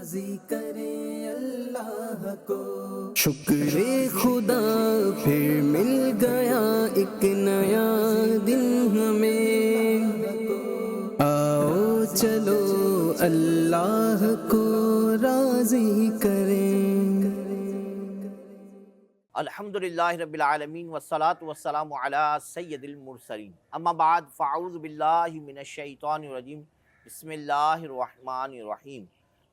راضی کریں اللہ کو۔ شکر خدا پھر مل گیا ایک نیا دن ہمیں، آؤ چلو اللہ کو راضی کریں۔ الحمدللہ رب العالمین والصلاة والسلام علی سید المرسلین، اما بعد فاعوذ باللہ من الشیطان الرجیم، بسم اللہ الرحمن الرحیم۔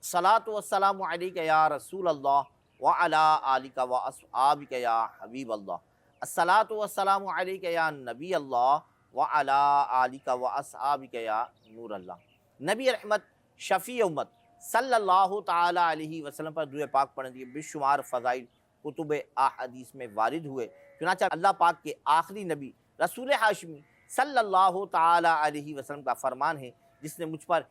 الصلاة والسلام علیک یا رسول اللہ وعلی آلک واصحابک یا حبیب اللہ۔ الصلاة والسلام علیک یا نبی اللہ وعلی آلک واصحابک یا نور اللہ۔ نبی رحمت شفیع امت صلی اللہ تعالی علیہ وسلم پر درود پاک پڑھنے کے بے شمار فضائل کتب احادیث میں وارد ہوئے۔ چنانچہ اللہ پاک کے آخری نبی رسول ہاشمی صلی اللہ تعالی علیہ وسلم کا فرمان ہے، جس نے مجھ پر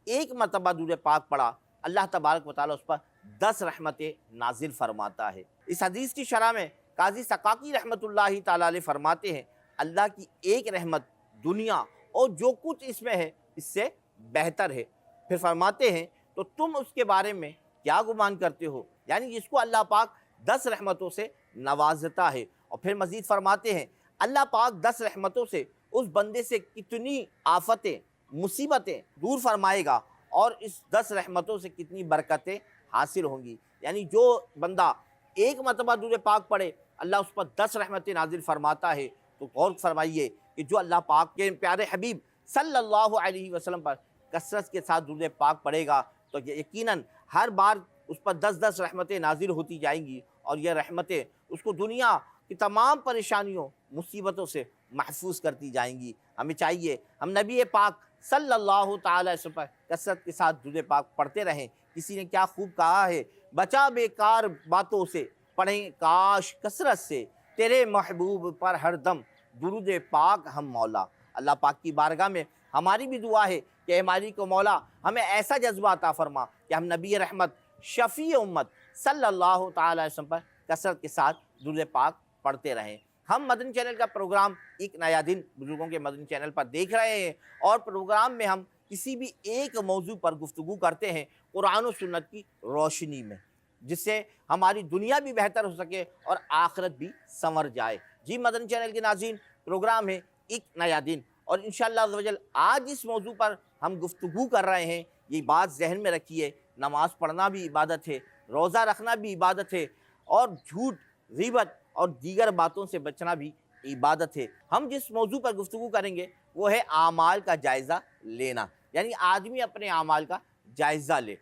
ایک مرتبہ درود پاک پڑھا اللہ تبارک و تعالی اس پر 10 رحمتیں نازل فرماتا ہے۔ اس حدیث کی شرح میں قاضی سقاقی رحمۃ اللہ تعالی علیہ فرماتے ہیں، اللہ کی ایک رحمت دنیا اور جو کچھ اس میں ہے اس سے بہتر ہے۔ پھر فرماتے ہیں تو تم اس کے بارے میں کیا گمان کرتے ہو، یعنی جس کو اللہ پاک 10 رحمتوں سے نوازتا ہے۔ اور پھر مزید فرماتے ہیں اللہ پاک 10 رحمتوں سے اس بندے سے کتنی آفتیں مصیبتیں دور فرمائے گا اور اس 10 رحمتوں سے کتنی برکتیں حاصل ہوں گی۔ یعنی جو بندہ ایک مرتبہ درود پاک پڑھے اللہ اس پر 10 رحمتیں نازل فرماتا ہے۔ تو غور فرمائیے کہ جو اللہ پاک کے پیارے حبیب صلی اللہ علیہ وسلم پر کثرت کے ساتھ درود پاک پڑھے گا تو یقیناً ہر بار اس پر 10 رحمتیں نازل ہوتی جائیں گی، اور یہ رحمتیں اس کو دنیا کی تمام پریشانیوں مصیبتوں سے محفوظ کرتی جائیں گی۔ ہمیں چاہیے ہم نبی پاک صلی اللہ تعالی وسلم پر کثرت کے ساتھ درود پاک پڑھتے رہیں۔ کسی نے کیا خوب کہا ہے، بچا بیکار باتوں سے پڑھیں کاش کثرت سے، تیرے محبوب پر ہر دم درود پاک ہم مولا۔ اللہ پاک کی بارگاہ میں ہماری بھی دعا ہے کہ اے مالک و مولا ہمیں ایسا جذبہ عطا فرما کہ ہم نبی رحمت شفیع امت صلی اللہ تعالی وسلم پر کثرت کے ساتھ درود پاک پڑھتے رہیں۔ ہم مدنی چینل کا پروگرام ایک نیا دن بزرگوں کے مدنی چینل پر دیکھ رہے ہیں، اور پروگرام میں ہم کسی بھی ایک موضوع پر گفتگو کرتے ہیں قرآن و سنت کی روشنی میں، جس سے ہماری دنیا بھی بہتر ہو سکے اور آخرت بھی سنور جائے۔ جی مدنی چینل کے ناظرین، پروگرام ہے ایک نیا دن، اور انشاءاللہ عز و جل آج اس موضوع پر ہم گفتگو کر رہے ہیں۔ یہ بات ذہن میں رکھیے، نماز پڑھنا بھی عبادت ہے، روزہ رکھنا بھی عبادت ہے، اور جھوٹ غیبت اور دیگر باتوں سے بچنا بھی عبادت ہے۔ ہم جس موضوع پر گفتگو کریں گے وہ ہے اعمال کا جائزہ لینا، یعنی آدمی اپنے اعمال کا جائزہ لے۔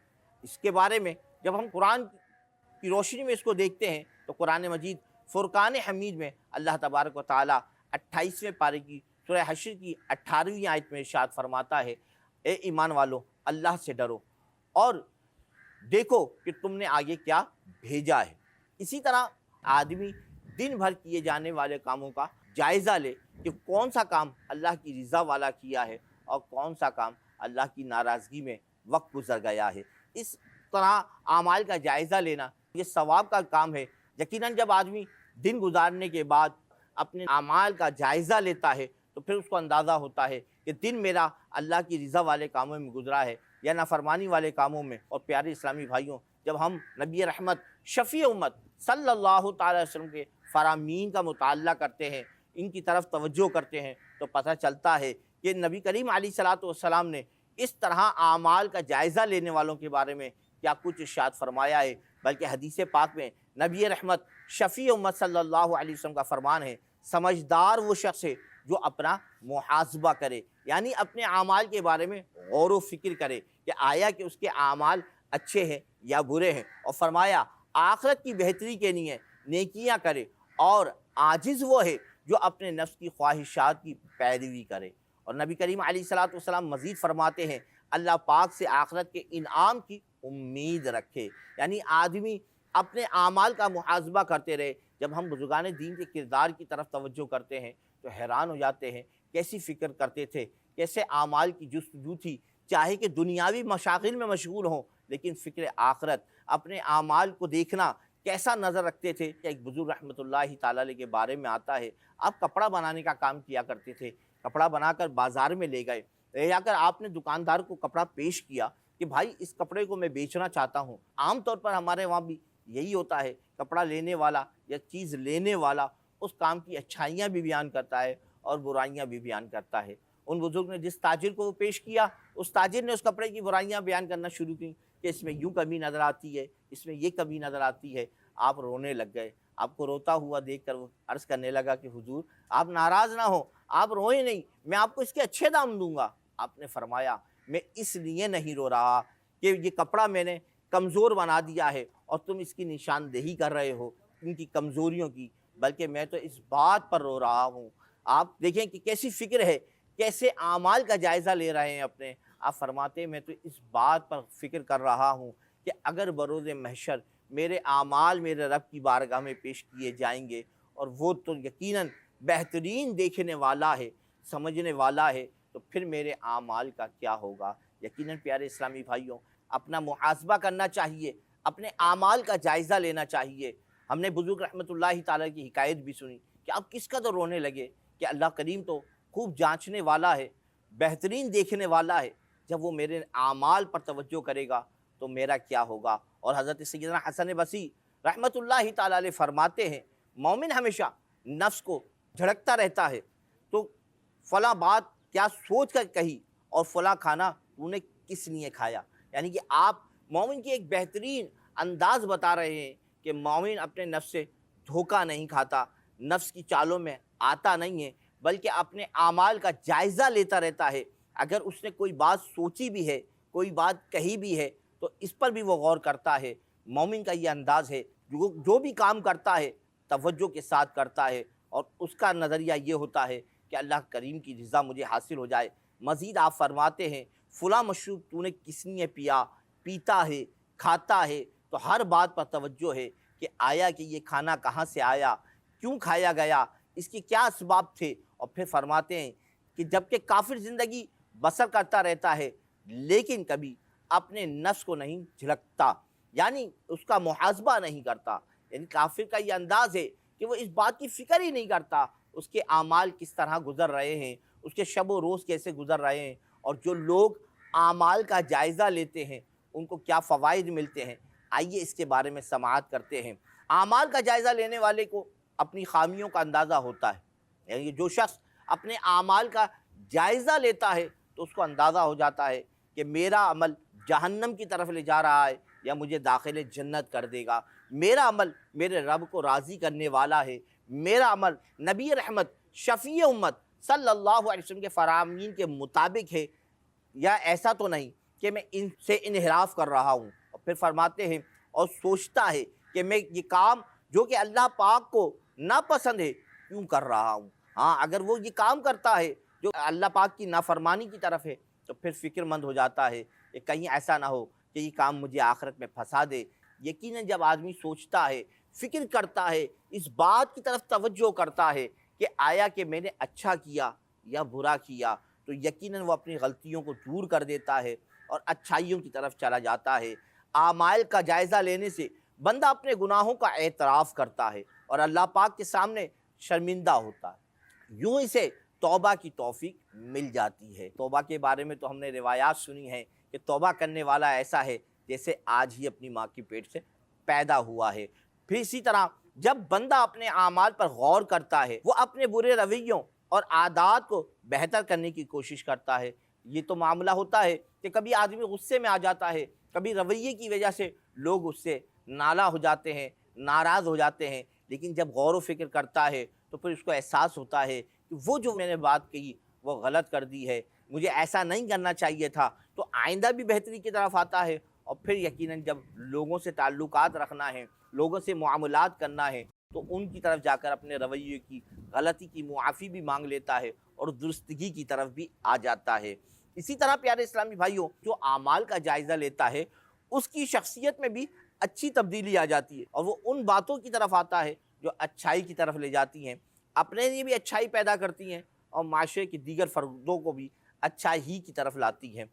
اس کے بارے میں جب ہم قرآن کی روشنی میں اس کو دیکھتے ہیں تو قرآن مجید فرقان حمید میں اللہ تبارک و تعالیٰ 28ویں پارے کی سورہ حشر کی 18ویں آیت میں ارشاد فرماتا ہے، اے ایمان والو اللہ سے ڈرو اور دیکھو کہ تم نے آگے کیا بھیجا ہے۔ اسی طرح آدمی دن بھر کیے جانے والے کاموں کا جائزہ لے کہ کون سا کام اللہ کی رضا والا کیا ہے اور کون سا کام اللہ کی ناراضگی میں وقت گزر گیا ہے۔ اس طرح اعمال کا جائزہ لینا یہ ثواب کا کام ہے۔ یقیناً جب آدمی دن گزارنے کے بعد اپنے اعمال کا جائزہ لیتا ہے تو پھر اس کو اندازہ ہوتا ہے کہ دن میرا اللہ کی رضا والے کاموں میں گزرا ہے یا نافرمانی والے کاموں میں۔ اور پیارے اسلامی بھائیوں، جب ہم نبی رحمت شفیع امت صلی اللہ تعالی وسلم کے فرامین کا مطالعہ کرتے ہیں، ان کی طرف توجہ کرتے ہیں، تو پتہ چلتا ہے کہ نبی کریم علیہ الصلوۃ والسلام نے اس طرح اعمال کا جائزہ لینے والوں کے بارے میں کیا کچھ ارشاد فرمایا ہے۔ بلکہ حدیث پاک میں نبی رحمت شفیع امت صلی اللہ علیہ وسلم کا فرمان ہے، سمجھدار وہ شخص ہے جو اپنا محاسبہ کرے، یعنی اپنے اعمال کے بارے میں غور و فکر کرے کہ آیا کہ اس کے اعمال اچھے ہیں یا برے ہیں، اور فرمایا آخرت کی بہتری کے لیے نیکیاں کرے، اور عاجز وہ ہے جو اپنے نفس کی خواہشات کی پیروی کرے۔ اور نبی کریم علیہ الصلوۃ والسلام مزید فرماتے ہیں اللہ پاک سے آخرت کے انعام کی امید رکھے، یعنی آدمی اپنے اعمال کا محاسبہ کرتے رہے۔ جب ہم بزرگان دین کے کردار کی طرف توجہ کرتے ہیں تو حیران ہو جاتے ہیں، کیسی فکر کرتے تھے، کیسے اعمال کی جستجو تھی، چاہے کہ دنیاوی مشاغل میں مشغول ہوں لیکن فکر آخرت، اپنے اعمال کو دیکھنا کیسا نظر رکھتے تھے۔ کہ ایک بزرگ رحمۃ اللہ تعالیٰ علیہ کے بارے میں آتا ہے، آپ کپڑا بنانے کا کام کیا کرتے تھے، کپڑا بنا کر بازار میں لے گئے، لے جا کر آپ نے دکاندار کو کپڑا پیش کیا کہ بھائی اس کپڑے کو میں بیچنا چاہتا ہوں۔ عام طور پر ہمارے وہاں بھی یہی ہوتا ہے، کپڑا لینے والا یا چیز لینے والا اس کام کی اچھائیاں بھی بیان کرتا ہے اور برائیاں بھی بیان کرتا ہے۔ ان بزرگ نے جس تاجر کو پیش کیا، اس تاجر نے اس کپڑے کی برائیاں بیان کرنا شروع کی کہ اس میں یوں کمی نظر آتی ہے، اس میں یہ کمی نظر آتی ہے۔ آپ رونے لگ گئے۔ آپ کو روتا ہوا دیکھ کر وہ عرض کرنے لگا کہ حضور آپ ناراض نہ ہو، آپ روئیں نہیں، میں آپ کو اس کے اچھے دام دوں گا۔ آپ نے فرمایا میں اس لیے نہیں رو رہا کہ یہ کپڑا میں نے کمزور بنا دیا ہے اور تم اس کی نشاندہی کر رہے ہو ان کی کمزوریوں کی، بلکہ میں تو اس بات پر رو رہا ہوں۔ آپ دیکھیں کہ کیسی فکر ہے، کیسے اعمال کا جائزہ لے رہے ہیں اپنے۔ آپ فرماتے ہیں میں تو اس بات پر فکر کر رہا ہوں کہ اگر بروز محشر میرے اعمال میرے رب کی بارگاہ میں پیش کیے جائیں گے اور وہ تو یقیناً بہترین دیکھنے والا ہے، سمجھنے والا ہے، تو پھر میرے اعمال کا کیا ہوگا۔ یقیناً پیارے اسلامی بھائیوں، اپنا محاسبہ کرنا چاہیے، اپنے اعمال کا جائزہ لینا چاہیے۔ ہم نے بزرگ رحمۃ اللہ تعالیٰ کی حکایت بھی سنی کہ آپ کس قدر رونے لگے کہ اللہ کریم تو خوب جانچنے والا ہے، بہترین دیکھنے والا ہے، جب وہ میرے اعمال پر توجہ کرے گا تو میرا کیا ہوگا۔ اور حضرت سیدنا حسن بصری رحمۃ اللہ تعالیٰ علیہ فرماتے ہیں مومن ہمیشہ نفس کو جھڑکتا رہتا ہے، تو فلاں بات کیا سوچ کر کہی اور فلاں کھانا تو نے کس لیے کھایا۔ یعنی کہ آپ مومن کی ایک بہترین انداز بتا رہے ہیں کہ مومن اپنے نفس سے دھوکہ نہیں کھاتا، نفس کی چالوں میں آتا نہیں ہے، بلکہ اپنے اعمال کا جائزہ لیتا رہتا ہے۔ اگر اس نے کوئی بات سوچی بھی ہے، کوئی بات کہی بھی ہے، تو اس پر بھی وہ غور کرتا ہے۔ مومن کا یہ انداز ہے، جو بھی کام کرتا ہے توجہ کے ساتھ کرتا ہے، اور اس کا نظریہ یہ ہوتا ہے کہ اللہ کریم کی رضا مجھے حاصل ہو جائے۔ مزید آپ فرماتے ہیں فلاں مشروب تو نے کس لیے پیا، پیتا ہے، کھاتا ہے، تو ہر بات پر توجہ ہے کہ آیا کہ یہ کھانا کہاں سے آیا، کیوں کھایا گیا، اس کے کیا اسباب تھے۔ اور پھر فرماتے ہیں کہ جبکہ کافر زندگی بسر کرتا رہتا ہے لیکن کبھی اپنے نفس کو نہیں جھلکتا، یعنی اس کا محاسبہ نہیں کرتا۔ یعنی کافر کا یہ انداز ہے کہ وہ اس بات کی فکر ہی نہیں کرتا اس کے اعمال کس طرح گزر رہے ہیں، اس کے شب و روز کیسے گزر رہے ہیں، اور جو لوگ اعمال کا جائزہ لیتے ہیں ان کو کیا فوائد ملتے ہیں۔ آئیے اس کے بارے میں سماعت کرتے ہیں۔ اعمال کا جائزہ لینے والے کو اپنی خامیوں کا اندازہ ہوتا ہے، یعنی جو شخص اپنے اعمال کا جائزہ لیتا ہے تو اس کو اندازہ ہو جاتا ہے کہ میرا عمل جہنم کی طرف لے جا رہا ہے یا مجھے داخل جنت کر دے گا، میرا عمل میرے رب کو راضی کرنے والا ہے، میرا عمل نبی رحمت شفیع امت صلی اللہ علیہ وسلم کے فرامین کے مطابق ہے، یا ایسا تو نہیں کہ میں ان سے انحراف کر رہا ہوں۔ اور پھر فرماتے ہیں اور سوچتا ہے کہ میں یہ کام جو کہ اللہ پاک کو ناپسند ہے کیوں کر رہا ہوں۔ ہاں اگر وہ یہ کام کرتا ہے جو اللہ پاک کی نافرمانی کی طرف ہے تو پھر فکر مند ہو جاتا ہے کہ کہیں ایسا نہ ہو کہ یہ کام مجھے آخرت میں پھنسا دے۔ یقیناً جب آدمی سوچتا ہے، فکر کرتا ہے، اس بات کی طرف توجہ کرتا ہے کہ آیا کہ میں نے اچھا کیا یا برا کیا، تو یقیناً وہ اپنی غلطیوں کو دور کر دیتا ہے اور اچھائیوں کی طرف چلا جاتا ہے۔ اعمال کا جائزہ لینے سے بندہ اپنے گناہوں کا اعتراف کرتا ہے اور اللہ پاک کے سامنے شرمندہ ہوتا ہے، یوں اسے توبہ کی توفیق مل جاتی ہے۔ توبہ کے بارے میں تو ہم نے روایات سنی ہیں کہ توبہ کرنے والا ایسا ہے جیسے آج ہی اپنی ماں کی پیٹ سے پیدا ہوا ہے۔ پھر اسی طرح جب بندہ اپنے اعمال پر غور کرتا ہے، وہ اپنے برے رویوں اور عادات کو بہتر کرنے کی کوشش کرتا ہے۔ یہ تو معاملہ ہوتا ہے کہ کبھی آدمی غصے میں آ جاتا ہے، کبھی رویے کی وجہ سے لوگ اس سے نالاں ہو جاتے ہیں، ناراض ہو جاتے ہیں، لیکن جب غور و فکر کرتا ہے تو پھر اس کو احساس ہوتا ہے کہ وہ جو میں نے بات کہی وہ غلط کر دی ہے، مجھے ایسا نہیں کرنا چاہیے تھا، تو آئندہ بھی بہتری کی طرف آتا ہے۔ اور پھر یقیناً جب لوگوں سے تعلقات رکھنا ہے، لوگوں سے معاملات کرنا ہے، تو ان کی طرف جا کر اپنے رویے کی غلطی کی معافی بھی مانگ لیتا ہے اور درستگی کی طرف بھی آ جاتا ہے۔ اسی طرح پیارے اسلامی بھائیوں، جو اعمال کا جائزہ لیتا ہے اس کی شخصیت میں بھی اچھی تبدیلی آ جاتی ہے، اور وہ ان باتوں کی طرف آتا ہے جو اچھائی کی طرف لے جاتی ہیں، اپنے لیے بھی اچھائی پیدا کرتی ہیں اور معاشرے کے دیگر فردوں کو بھی اچھائی ہی کی طرف لاتی ہیں۔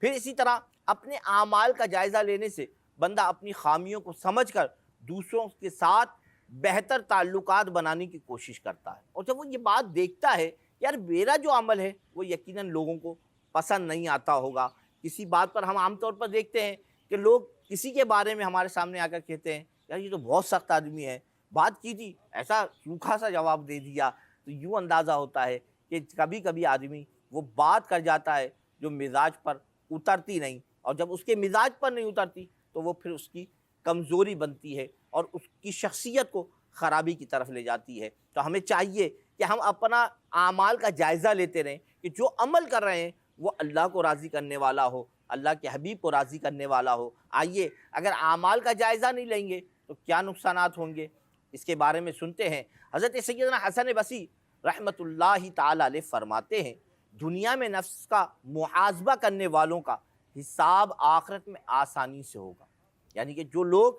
پھر اسی طرح اپنے اعمال کا جائزہ لینے سے بندہ اپنی خامیوں کو سمجھ کر دوسروں کے ساتھ بہتر تعلقات بنانے کی کوشش کرتا ہے، اور جب وہ یہ بات دیکھتا ہے یار میرا جو عمل ہے وہ یقیناً لوگوں کو پسند نہیں آتا ہوگا، کسی بات پر ہم عام طور پر دیکھتے ہیں کہ لوگ کسی کے بارے میں ہمارے سامنے آ کر کہتے ہیں یار یہ تو بہت سخت آدمی ہے، بات کی تھی ایسا سوکھا سا جواب دے دیا، تو یوں اندازہ ہوتا ہے کہ کبھی کبھی آدمی وہ بات کر جاتا ہے جو مزاج پر اترتی نہیں، اور جب اس کے مزاج پر نہیں اترتی تو وہ پھر اس کی کمزوری بنتی ہے اور اس کی شخصیت کو خرابی کی طرف لے جاتی ہے۔ تو ہمیں چاہیے کہ ہم اپنا اعمال کا جائزہ لیتے رہیں کہ جو عمل کر رہے ہیں وہ اللہ کو راضی کرنے والا ہو، اللہ کے حبیب کو راضی کرنے والا ہو۔ آئیے اگر اعمال کا جائزہ نہیں لیں گے تو کیا نقصانات ہوں گے، اس کے بارے میں سنتے ہیں۔ حضرت سیدنا حسن بصری رحمۃ اللہ تعالی علیہ فرماتے ہیں دنیا میں نفس کا محاسبہ کرنے والوں کا حساب آخرت میں آسانی سے ہوگا۔ یعنی کہ جو لوگ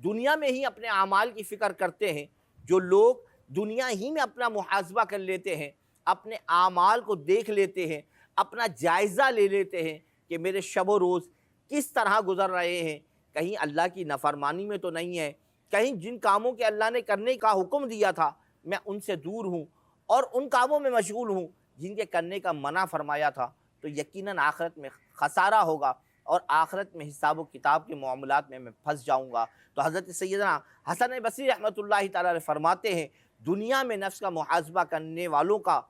دنیا میں ہی اپنے اعمال کی فکر کرتے ہیں، جو لوگ دنیا ہی میں اپنا محاسبہ کر لیتے ہیں، اپنے اعمال کو دیکھ لیتے ہیں، اپنا جائزہ لے لیتے ہیں کہ میرے شب و روز کس طرح گزر رہے ہیں، کہیں اللہ کی نافرمانی میں تو نہیں ہے، کہیں جن کاموں کے اللہ نے کرنے کا حکم دیا تھا میں ان سے دور ہوں اور ان کاموں میں مشغول ہوں جن کے کرنے کا منع فرمایا تھا، تو یقیناً آخرت میں خسارہ ہوگا اور آخرت میں حساب و کتاب کے معاملات میں پھنس جاؤں گا۔ تو حضرت سیدنا حسن بصری رحمۃ اللہ تعالی علیہ فرماتے ہیں دنیا میں نفس کا محاسبہ کرنے والوں کا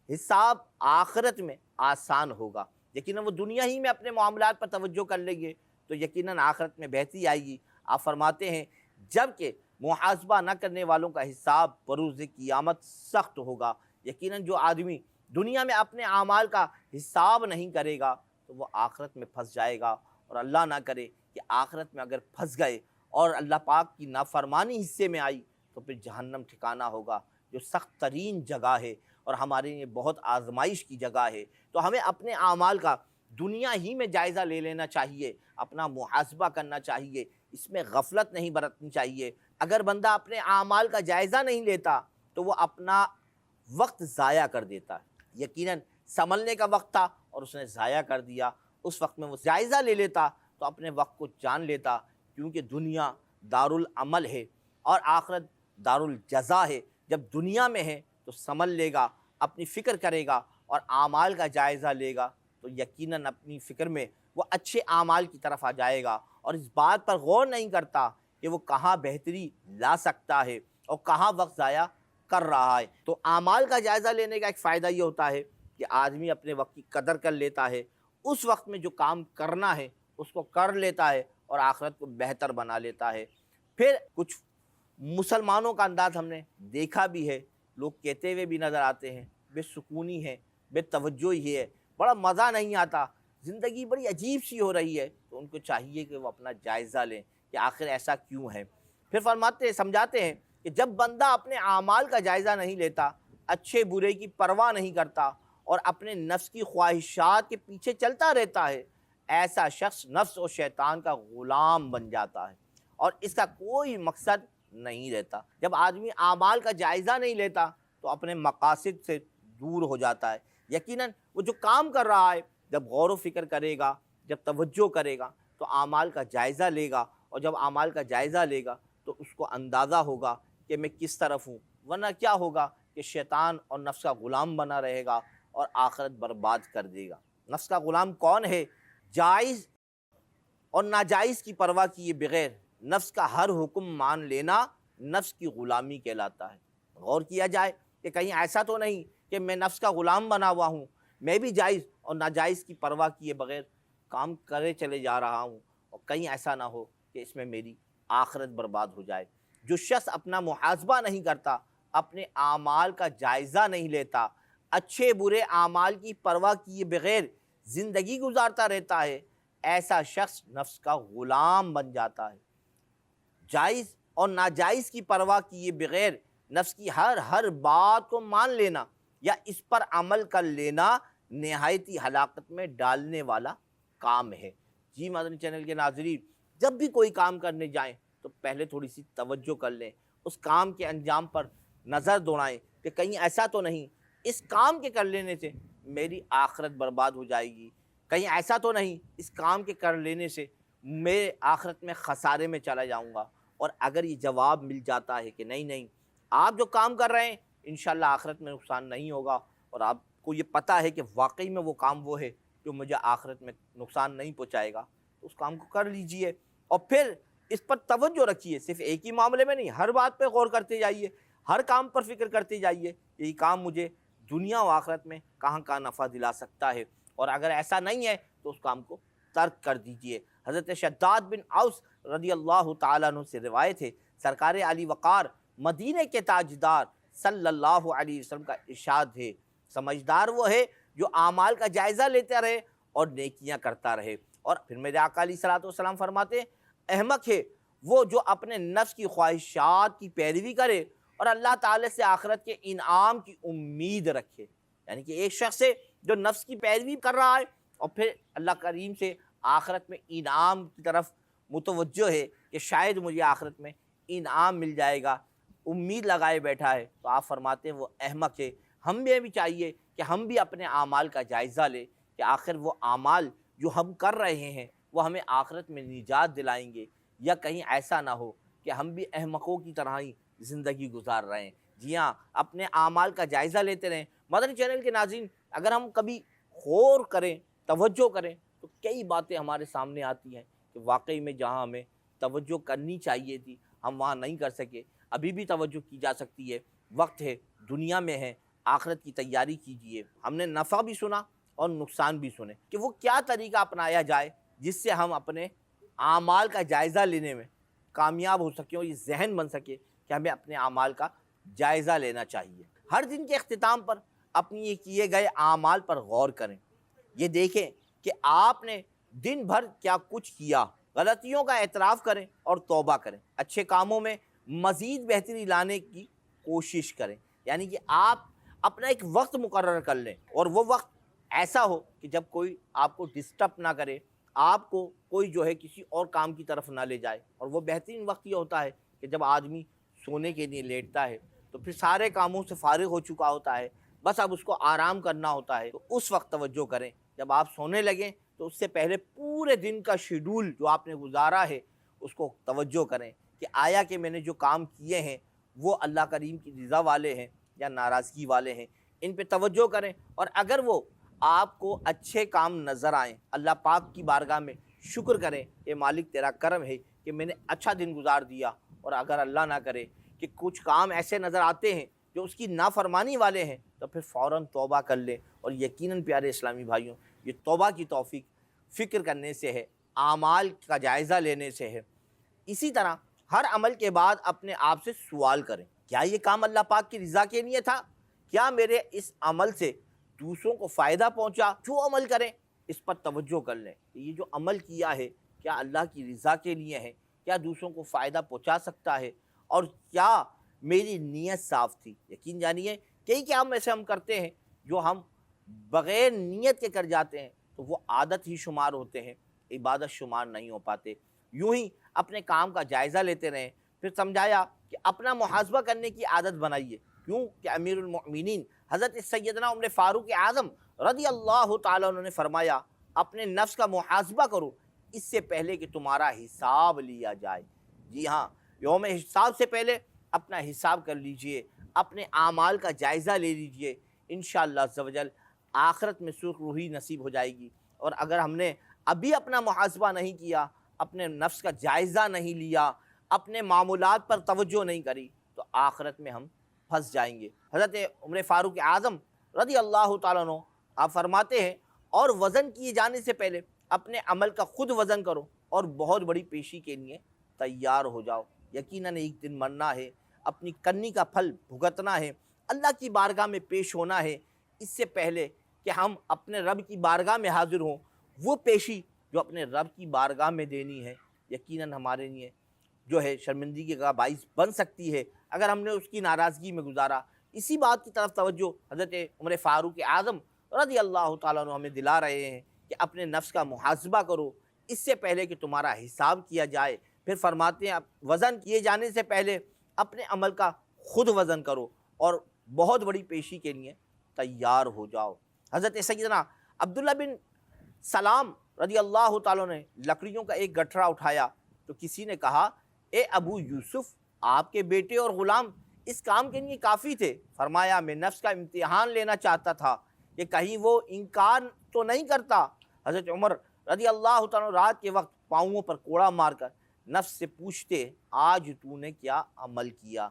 حساب آخرت میں آسان ہوگا۔ یقیناً وہ دنیا ہی میں اپنے معاملات پر توجہ کر لیں گے تو یقیناً آخرت میں بہتری آئے گی۔ آپ فرماتے ہیں جبکہ محاسبہ نہ کرنے والوں کا حساب بروز قیامت سخت ہوگا۔ یقیناً جو آدمی دنیا میں اپنے اعمال کا حساب نہیں کرے گا تو وہ آخرت میں پھنس جائے گا، اور اللہ نہ کرے کہ آخرت میں اگر پھنس گئے اور اللہ پاک کی نافرمانی حصے میں آئی تو پھر جہنم ٹھکانہ ہوگا، جو سخت ترین جگہ ہے اور ہمارے لیے بہت آزمائش کی جگہ ہے۔ تو ہمیں اپنے اعمال کا دنیا ہی میں جائزہ لے لینا چاہیے، اپنا محاسبہ کرنا چاہیے، اس میں غفلت نہیں برتنی چاہیے۔ اگر بندہ اپنے اعمال کا جائزہ نہیں لیتا تو وہ اپنا وقت ضائع کر دیتا ہے۔ یقیناً سنبھلنے کا وقت تھا اور اس نے ضائع کر دیا، اس وقت میں وہ جائزہ لے لیتا تو اپنے وقت کو جان لیتا، کیونکہ دنیا دارالعمل ہے اور آخرت دارالجزا ہے۔ جب دنیا میں ہے تو سنبھل لے گا، اپنی فکر کرے گا اور اعمال کا جائزہ لے گا تو یقیناً اپنی فکر میں وہ اچھے اعمال کی طرف آ جائے گا اور اس بات پر غور نہیں کرتا کہ وہ کہاں بہتری لا سکتا ہے اور کہاں وقت ضائع کر رہا ہے۔ تو اعمال کا جائزہ لینے کا ایک فائدہ یہ ہوتا ہے کہ آدمی اپنے وقت کی قدر کر لیتا ہے، اس وقت میں جو کام کرنا ہے اس کو کر لیتا ہے اور آخرت کو بہتر بنا لیتا ہے۔ پھر کچھ مسلمانوں کا انداز ہم نے دیکھا بھی ہے، لوگ کہتے ہوئے بھی نظر آتے ہیں بے سکونی ہے، بے توجہی ہے، بڑا مزہ نہیں آتا، زندگی بڑی عجیب سی ہو رہی ہے، تو ان کو چاہیے کہ وہ اپنا جائزہ لیں کہ آخر ایسا کیوں ہے۔ پھر فرماتے ہیں، سمجھاتے ہیں کہ جب بندہ اپنے اعمال کا جائزہ نہیں لیتا، اچھے برے کی پرواہ نہیں کرتا اور اپنے نفس کی خواہشات کے پیچھے چلتا رہتا ہے، ایسا شخص نفس اور شیطان کا غلام بن جاتا ہے اور اس کا کوئی مقصد نہیں رہتا۔ جب آدمی اعمال کا جائزہ نہیں لیتا تو اپنے مقاصد سے دور ہو جاتا ہے۔ یقیناً وہ جو کام کر رہا ہے جب غور و فکر کرے گا، جب توجہ کرے گا تو اعمال کا جائزہ لے گا، اور جب اعمال کا جائزہ لے گا تو اس کو اندازہ ہوگا کہ میں کس طرف ہوں، ورنہ کیا ہوگا کہ شیطان اور نفس کا غلام بنا رہے گا اور آخرت برباد کر دے گا۔ نفس کا غلام کون ہے؟ جائز اور ناجائز کی پرواہ کیے بغیر نفس کا ہر حکم مان لینا نفس کی غلامی کہلاتا ہے۔ غور کیا جائے کہ کہیں ایسا تو نہیں کہ میں نفس کا غلام بنا ہوا ہوں، میں بھی جائز اور ناجائز کی پرواہ کیے بغیر کام کرے چلے جا رہا ہوں، اور کہیں ایسا نہ ہو کہ اس میں میری آخرت برباد ہو جائے۔ جو شخص اپنا محاسبہ نہیں کرتا، اپنے اعمال کا جائزہ نہیں لیتا، اچھے برے اعمال کی پرواہ کیے بغیر زندگی گزارتا رہتا ہے، ایسا شخص نفس کا غلام بن جاتا ہے۔ جائز اور ناجائز کی پرواہ کیے بغیر نفس کی ہر بات کو مان لینا یا اس پر عمل کر لینا نہایت ہی ہلاکت میں ڈالنے والا کام ہے۔ جی مدنی چینل کے ناظرین، جب بھی کوئی کام کرنے جائیں تو پہلے تھوڑی سی توجہ کر لیں، اس کام کے انجام پر نظر دوڑائیں کہ کہیں ایسا تو نہیں اس کام کے کر لینے سے میری آخرت برباد ہو جائے گی، کہیں ایسا تو نہیں اس کام کے کر لینے سے میں آخرت میں خسارے میں چلا جاؤں گا۔ اور اگر یہ جواب مل جاتا ہے کہ نہیں آپ جو کام کر رہے ہیں انشاءاللہ آخرت میں نقصان نہیں ہوگا، اور آپ کو یہ پتہ ہے کہ واقعی میں وہ کام وہ ہے جو مجھے آخرت میں نقصان نہیں پہنچائے گا، تو اس کام کو کر لیجئے، اور پھر اس پر توجہ رکھیے، صرف ایک ہی معاملے میں نہیں، ہر بات پہ غور کرتے جائیے، ہر کام پر فکر کرتے جائیے، یہی کام مجھے دنیا و آخرت میں کہاں کہاں نفع دلا سکتا ہے، اور اگر ایسا نہیں ہے تو اس کام کو ترک کر دیجئے۔ حضرت شداد بن اوس رضی اللہ تعالیٰ عنہ سے روایت ہے، سرکار علی وقار مدینہ کے تاجدار صلی اللہ علیہ وسلم کا ارشاد ہے، سمجھدار وہ ہے جو اعمال کا جائزہ لیتا رہے اور نیکیاں کرتا رہے۔ اور پھر میرے آقا علیہ الصلوۃ والسلام فرماتے ہیں، احمق ہے وہ جو اپنے نفس کی خواہشات کی پیروی کرے اور اللہ تعالی سے آخرت کے انعام کی امید رکھے۔ یعنی کہ ایک شخص ہے جو نفس کی پیروی کر رہا ہے اور پھر اللہ کریم سے آخرت میں انعام کی طرف متوجہ ہے کہ شاید مجھے آخرت میں انعام مل جائے گا، امید لگائے بیٹھا ہے، تو آپ فرماتے ہیں وہ احمق ہے۔ ہم بھی چاہیے کہ ہم بھی اپنے اعمال کا جائزہ لیں کہ آخر وہ اعمال جو ہم کر رہے ہیں وہ ہمیں آخرت میں نجات دلائیں گے، یا کہیں ایسا نہ ہو کہ ہم بھی احمقوں کی طرح ہی زندگی گزار رہے ہیں۔ جی ہاں، اپنے اعمال کا جائزہ لیتے رہیں۔ مدنی چینل کے ناظرین، اگر ہم کبھی غور کریں، توجہ کریں، تو کئی باتیں ہمارے سامنے آتی ہیں کہ واقعی میں جہاں ہمیں توجہ کرنی چاہیے تھی ہم وہاں نہیں کر سکے، ابھی بھی توجہ کی جا سکتی ہے، وقت ہے، دنیا میں ہے، آخرت کی تیاری کیجئے۔ ہم نے نفع بھی سنا اور نقصان بھی سنے کہ وہ کیا طریقہ اپنایا جائے جس سے ہم اپنے اعمال کا جائزہ لینے میں کامیاب ہو سکیں اور یہ ذہن بن سکے کہ ہمیں اپنے اعمال کا جائزہ لینا چاہیے۔ ہر دن کے اختتام پر اپنی یہ کیے گئے اعمال پر غور کریں، یہ دیکھیں کہ آپ نے دن بھر کیا کچھ کیا، غلطیوں کا اعتراف کریں اور توبہ کریں، اچھے کاموں میں مزید بہتری لانے کی کوشش کریں۔ یعنی کہ آپ اپنا ایک وقت مقرر کر لیں، اور وہ وقت ایسا ہو کہ جب کوئی آپ کو ڈسٹرب نہ کرے، آپ کو کوئی جو ہے کسی اور کام کی طرف نہ لے جائے۔ اور وہ بہترین وقت یہ ہوتا ہے کہ جب آدمی سونے کے لیے لیٹتا ہے تو پھر سارے کاموں سے فارغ ہو چکا ہوتا ہے، بس اب اس کو آرام کرنا ہوتا ہے، تو اس وقت توجہ کریں۔ جب آپ سونے لگیں تو اس سے پہلے پورے دن کا شیڈول جو آپ نے گزارا ہے اس کو توجہ کریں کہ آیا کہ میں نے جو کام کیے ہیں وہ اللہ کریم کی رضا والے ہیں یا ناراضگی والے ہیں، ان پہ توجہ کریں۔ اور اگر وہ آپ کو اچھے کام نظر آئیں، اللہ پاک کی بارگاہ میں شکر کریں کہ مالک تیرا کرم ہے کہ میں نے اچھا دن گزار دیا۔ اور اگر اللہ نہ کرے کہ کچھ کام ایسے نظر آتے ہیں جو اس کی نافرمانی والے ہیں، تو پھر فوراً توبہ کر لیں۔ اور یقیناً پیارے اسلامی بھائیوں، یہ توبہ کی توفیق فکر کرنے سے ہے، اعمال کا جائزہ لینے سے ہے۔ اسی طرح ہر عمل کے بعد اپنے آپ سے سوال کریں، کیا یہ کام اللہ پاک کی رضا کے لیے تھا؟ کیا میرے اس عمل سے دوسروں کو فائدہ پہنچا؟ جو عمل کریں اس پر توجہ کر لیں کہ یہ جو عمل کیا ہے کیا اللہ کی رضا کے لیے ہے، کیا دوسروں کو فائدہ پہنچا سکتا ہے، اور کیا میری نیت صاف تھی۔ یقین جانیے کئی کام ایسے ہم کرتے ہیں جو ہم بغیر نیت کے کر جاتے ہیں تو وہ عادت ہی شمار ہوتے ہیں، عبادت شمار نہیں ہو پاتے۔ یوں ہی اپنے کام کا جائزہ لیتے رہیں۔ پھر سمجھایا کہ اپنا محاسبہ کرنے کی عادت بنائیے، کیوں کہ امیر المؤمنین حضرت سیدنا عمر فاروق اعظم رضی اللہ تعالیٰ عنہ نے فرمایا، اپنے نفس کا محاسبہ کرو اس سے پہلے کہ تمہارا حساب لیا جائے۔ جی ہاں، یوم حساب سے پہلے اپنا حساب کر لیجئے، اپنے اعمال کا جائزہ لے لیجئے، انشاءاللہ عز و جل آخرت میں سرخ روحی نصیب ہو جائے گی۔ اور اگر ہم نے ابھی اپنا محاسبہ نہیں کیا، اپنے نفس کا جائزہ نہیں لیا، اپنے معمولات پر توجہ نہیں کری، تو آخرت میں ہم پھنس جائیں گے۔ حضرت عمر فاروق اعظم رضی اللہ تعالیٰ عنہ آپ فرماتے ہیں، اور وزن کیے جانے سے پہلے اپنے عمل کا خود وزن کرو اور بہت بڑی پیشی کے لیے تیار ہو جاؤ۔ یقیناً ایک دن مرنا ہے، اپنی کرنی کا پھل بھگتنا ہے، اللہ کی بارگاہ میں پیش ہونا ہے۔ اس سے پہلے کہ ہم اپنے رب کی بارگاہ میں حاضر ہوں، وہ پیشی جو اپنے رب کی بارگاہ میں دینی ہے یقیناً ہمارے لیے جو ہے شرمندگی کا باعث بن سکتی ہے اگر ہم نے اس کی ناراضگی میں گزارا۔ اسی بات کی طرف توجہ حضرت عمر فاروق اعظم رضی اللہ تعالیٰ عنہ ہمیں دلا رہے ہیں کہ اپنے نفس کا محاسبہ کرو اس سے پہلے کہ تمہارا حساب کیا جائے۔ پھر فرماتے ہیں وزن کیے جانے سے پہلے اپنے عمل کا خود وزن کرو اور بہت بڑی پیشی کے لیے تیار ہو جاؤ۔ حضرت سیدنا عبداللہ بن سلام رضی اللہ تعالیٰ نے لکڑیوں کا ایک گٹھرا اٹھایا تو کسی نے کہا، اے ابو یوسف، آپ کے بیٹے اور غلام اس کام کے لیے کافی تھے۔ فرمایا، میں نفس کا امتحان لینا چاہتا تھا کہ کہیں وہ انکار تو نہیں کرتا حضرت عمر رضی اللہ تعالیٰ رات کے وقت پاؤں پر کوڑا مار کر نفس سے پوچھتے آج تو نے کیا عمل کیا۔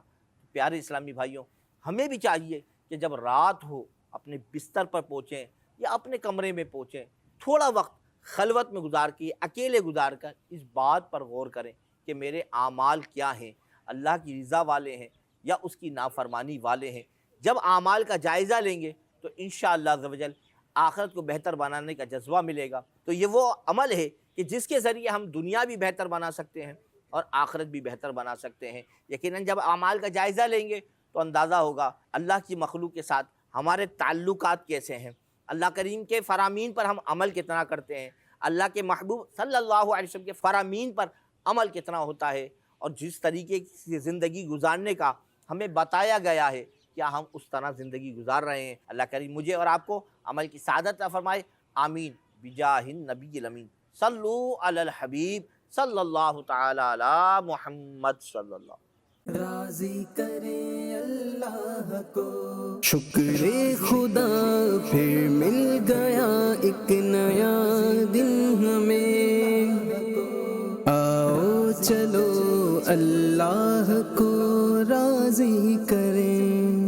پیارے اسلامی بھائیوں، ہمیں بھی چاہیے کہ جب رات ہو اپنے بستر پر پہنچیں یا اپنے کمرے میں پہنچیں، تھوڑا وقت خلوت میں گزار کے، اکیلے گزار کر اس بات پر غور کریں کہ میرے اعمال کیا ہیں، اللہ کی رضا والے ہیں یا اس کی نافرمانی والے ہیں۔ جب اعمال کا جائزہ لیں گے تو انشاءاللہ عز و جل آخرت کو بہتر بنانے کا جذبہ ملے گا۔ تو یہ وہ عمل ہے کہ جس کے ذریعے ہم دنیا بھی بہتر بنا سکتے ہیں اور آخرت بھی بہتر بنا سکتے ہیں۔ یقیناً جب اعمال کا جائزہ لیں گے تو اندازہ ہوگا اللہ کی مخلوق کے ساتھ ہمارے تعلقات کیسے ہیں، اللہ کریم کے فرامین پر ہم عمل کتنا کرتے ہیں، اللہ کے محبوب صلی اللہ علیہ وسلم کے فرامین پر عمل کتنا ہوتا ہے، اور جس طریقے کی زندگی گزارنے کا ہمیں بتایا گیا ہے کیا ہم اس طرح زندگی گزار رہے ہیں۔ اللہ کریم مجھے اور آپ کو عمل کی سعادت عطا فرمائے، آمین بجاہ النبی الامین۔ صلو علی الحبیب صلی اللہ تعالی علی محمد صلی اللہ۔ راضی کرے اللہ کو شکر خدا، پھر مل گیا ایک نیا دن ہمیں، آؤ چلو اللہ کو راضی کریں۔